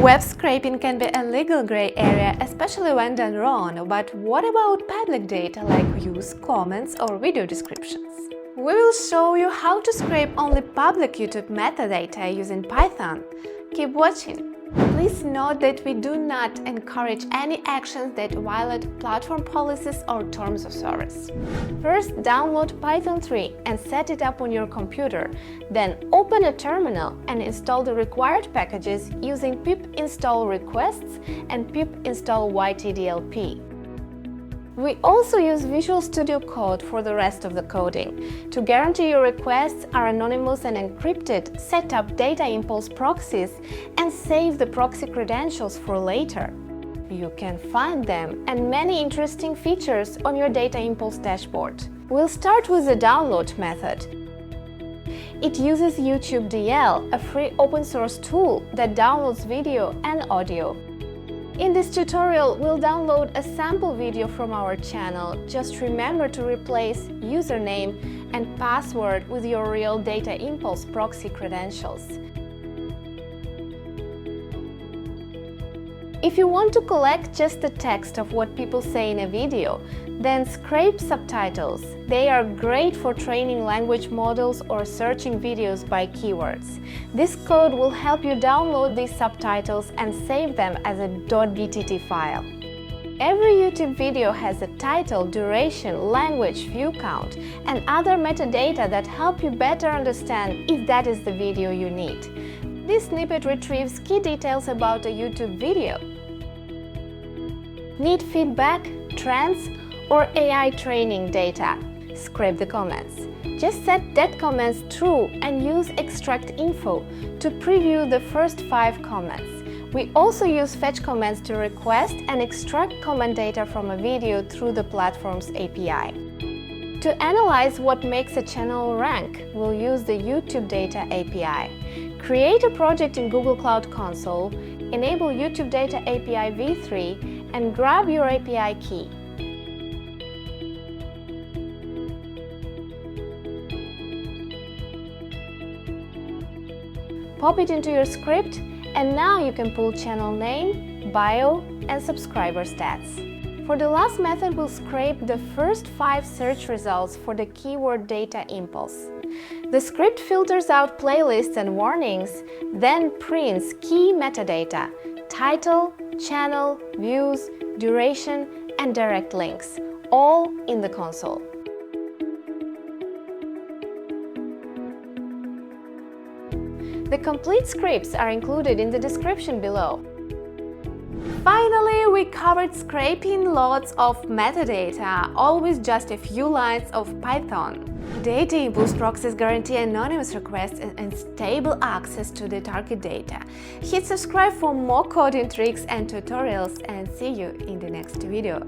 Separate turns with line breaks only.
Web scraping can be a legal gray area, especially when done wrong, but what about public data like views, comments or video descriptions? We will show you how to scrape only public YouTube metadata using Python. Keep watching! Please note that we do not encourage any actions that violate platform policies or terms of service. First, download Python 3 and set it up on your computer. Then open a terminal and install the required packages using pip install requests and pip install yt-dlp. We also use Visual Studio Code for the rest of the coding. To guarantee your requests are anonymous and encrypted, set up DataImpulse proxies and save the proxy credentials for later. You can find them and many interesting features on your DataImpulse dashboard. We'll start with the download method. It uses yt-dlp, a free open-source tool that downloads video and audio. In this tutorial, we'll download a sample video from our channel. Just remember to replace username and password with your real DataImpulse proxy credentials. If you want to collect just the text of what people say in a video, then scrape subtitles. They are great for training language models or searching videos by keywords. This code will help you download these subtitles and save them as a .btt file. Every YouTube video has a title, duration, language, view count, and other metadata that help you better understand if that is the video you need. This snippet retrieves key details about a YouTube video. Need feedback, trends, or AI training data? Scrape the comments. Just set that comments true and use extract info to preview the first 5 comments. We also use fetch comments to request and extract comment data from a video through the platform's API. To analyze what makes a channel rank, we'll use the YouTube Data API. Create a project in Google Cloud Console, enable YouTube Data API v3, and grab your API key. Pop it into your script, and now you can pull channel name, bio, and subscriber stats. For the last method, we'll scrape the first 5 search results for the keyword DataImpulse. The script filters out playlists and warnings, then prints key metadata, title, channel, views, duration, and direct links, all in the console. The complete scripts are included in the description below. Finally, we covered scraping lots of metadata, all with just a few lines of Python. DataImpulse proxies guarantee anonymous requests and stable access to the target data. Hit subscribe for more coding tricks and tutorials, and see you in the next video.